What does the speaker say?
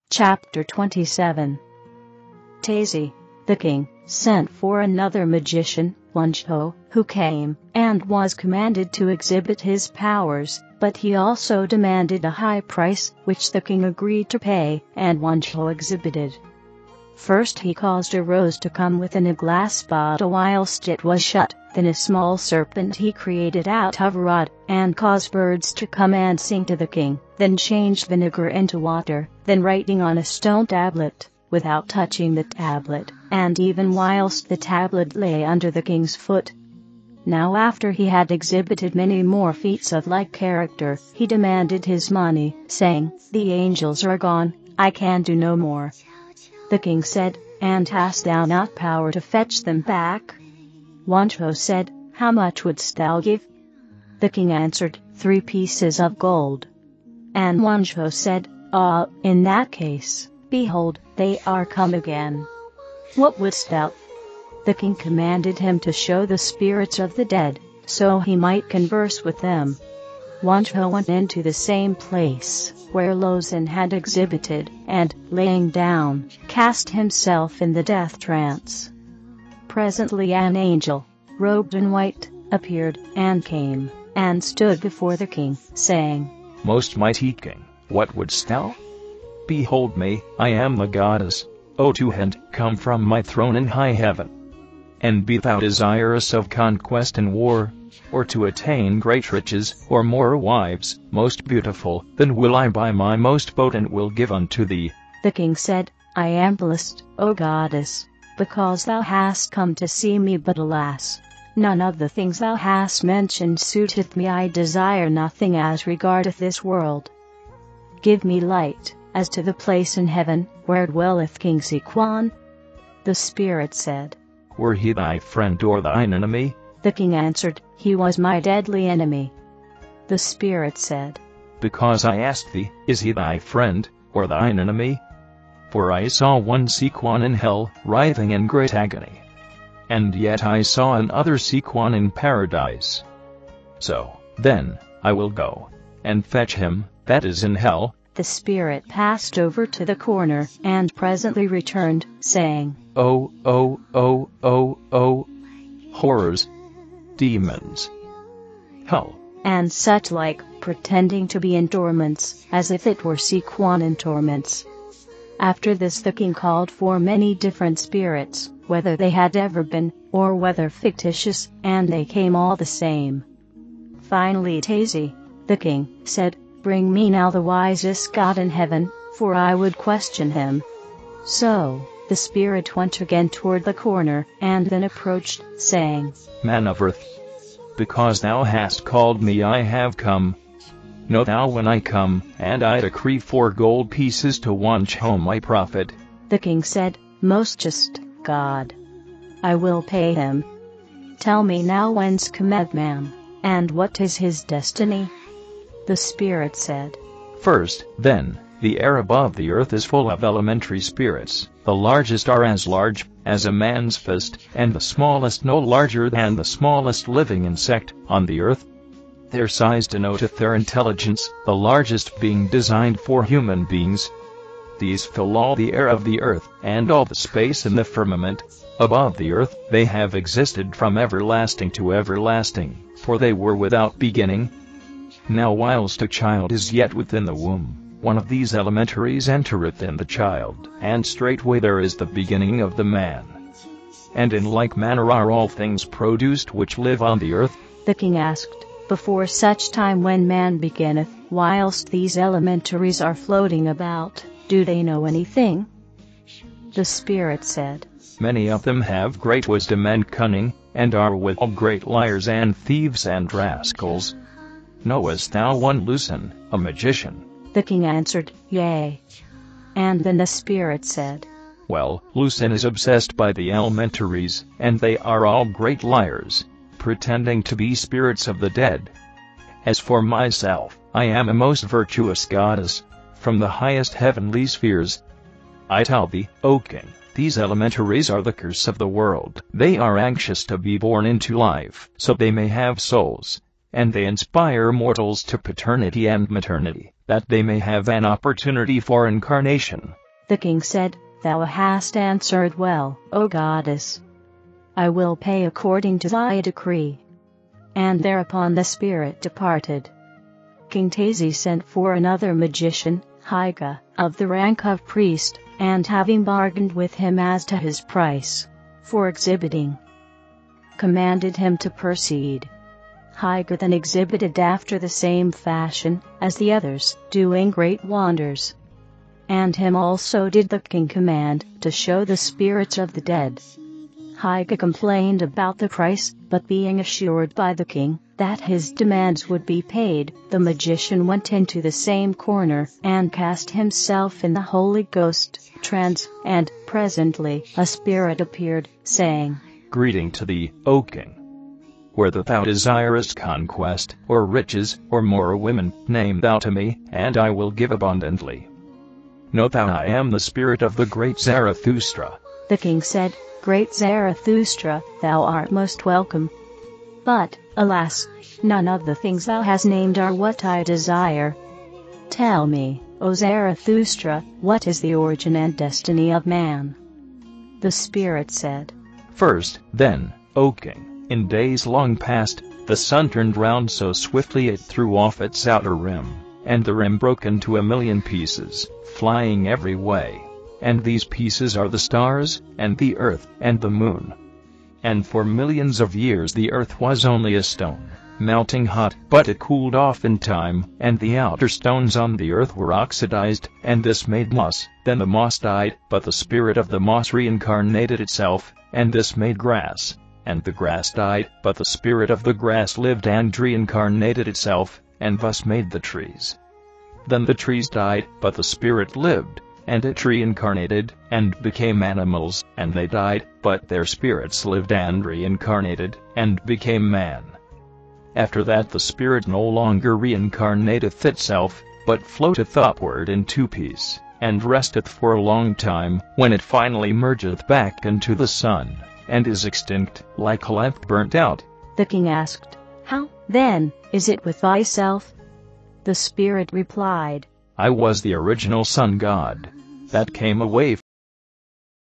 Chapter 27. Tazi, the king, sent for another magician, Wancho, who came and was commanded to exhibit his powers, but he also demanded a high price, which the king agreed to pay, and Wancho exhibited. First he caused a rose to come within a glass bottle whilst it was shut, then a small serpent he created out of a rod, and caused birds to come and sing to the king, then changed vinegar into water, then writing on a stone tablet, without touching the tablet, and even whilst the tablet lay under the king's foot. Now after he had exhibited many more feats of like character, he demanded his money, saying, "The angels are gone, I can do no more." The king said, "And hast thou not power to fetch them back?" Wancho said, "How much wouldst thou give?" The king answered, 3 pieces of gold. And Wancho said, "In that case, behold, they are come again. What wouldst thou?" The king commanded him to show the spirits of the dead, so he might converse with them. Wancho went into the same place where Lozin had exhibited, and, laying down, cast himself in the death trance. Presently an angel, robed in white, appeared, and came, and stood before the king, saying, "Most mighty king, what wouldst thou?" "Behold me, I am the goddess, O Tuhand, come from my throne in high heaven. And be thou desirous of conquest and war, or to attain great riches, or more wives, most beautiful, then will I buy my most potent will give unto thee." The king said, "I am blessed, O goddess, because thou hast come to see me, but alas, none of the things thou hast mentioned suiteth me. I desire nothing as regardeth this world. Give me light, as to the place in heaven, where dwelleth King Sequan." The spirit said, "Were he thy friend or thine enemy?" The king answered, "He was my deadly enemy." The spirit said, "Because I asked thee, is he thy friend, or thine enemy? For I saw one Sequan in hell, writhing in great agony. And yet I saw another Sequan in paradise. So, then, I will go and fetch him that is in hell." The spirit passed over to the corner, and presently returned, saying, Oh, horrors, demons, hell, and such like, pretending to be in torments, as if it were Sequan in torments. After this the king called for many different spirits, whether they had ever been, or whether fictitious, and they came all the same. Finally Tazi, the king, said, "Bring me now the wisest god in heaven, for I would question him." So the spirit went again toward the corner, and then approached, saying, "Man of earth, because thou hast called me I have come. Know thou when I come, and I decree 4 gold pieces to Wancho my prophet." The king said, "Most just God, I will pay him. Tell me now whence cometh man, and what is his destiny?" The spirit said, "First, then, the air above the earth is full of elementary spirits. The largest are as large as a man's fist, and the smallest no larger than the smallest living insect on the earth. Their size denoteth their intelligence, the largest being designed for human beings. These fill all the air of the earth, and all the space in the firmament. Above the earth, they have existed from everlasting to everlasting, for they were without beginning. Now whilst a child is yet within the womb, one of these elementaries entereth in the child, and straightway there is the beginning of the man. And in like manner are all things produced which live on the earth." The king asked, "Before such time when man beginneth, whilst these elementaries are floating about, do they know anything?" The spirit said, "Many of them have great wisdom and cunning, and are withal great liars and thieves and rascals. Knowest thou one Lucin, a magician?" The king answered, "Yea." And then the spirit said, "Well, Lucin is obsessed by the elementaries, and they are all great liars, pretending to be spirits of the dead. As for myself, I am a most virtuous goddess, from the highest heavenly spheres. I tell thee, O king, these elementaries are the curse of the world. They are anxious to be born into life, so they may have souls, and they inspire mortals to paternity and maternity, that they may have an opportunity for incarnation. The king said, "Thou hast answered well, O goddess. I will pay according to thy decree." And thereupon the spirit departed. King Tazi sent for another magician, Higa, of the rank of priest, and having bargained with him as to his price for exhibiting, commanded him to proceed. Higa then exhibited after the same fashion as the others, doing great wonders. And him also did the king command to show the spirits of the dead. Higa complained about the price, but being assured by the king that his demands would be paid, the magician went into the same corner and cast himself in the Holy Ghost trance, and presently a spirit appeared, saying, "Greeting to thee, O king. Whether thou desirest conquest, or riches, or more women, name thou to me, and I will give abundantly. Know thou I am the spirit of the great Zarathustra." The king said, "Great Zarathustra, thou art most welcome. But, alas, none of the things thou hast named are what I desire. Tell me, O Zarathustra, what is the origin and destiny of man?" The spirit said, "First, then, O king, in days long past, the sun turned round so swiftly it threw off its outer rim, and the rim broke into 1,000,000 pieces, flying every way. And these pieces are the stars, and the earth, and the moon. And for millions of years the earth was only a stone, melting hot, but it cooled off in time, and the outer stones on the earth were oxidized, and this made moss. Then the moss died, but the spirit of the moss reincarnated itself, and this made grass. And the grass died, but the spirit of the grass lived and reincarnated itself, and thus made the trees. Then the trees died, but the spirit lived, and it reincarnated, and became animals, and they died, but their spirits lived and reincarnated, and became man. After that the spirit no longer reincarnateth itself, but floateth upward into peace, and resteth for a long time, when it finally mergeth back into the sun, and is extinct, like a lamp burnt out." The king asked, "How, then, is it with thyself?" The spirit replied, "I was the original sun god that came away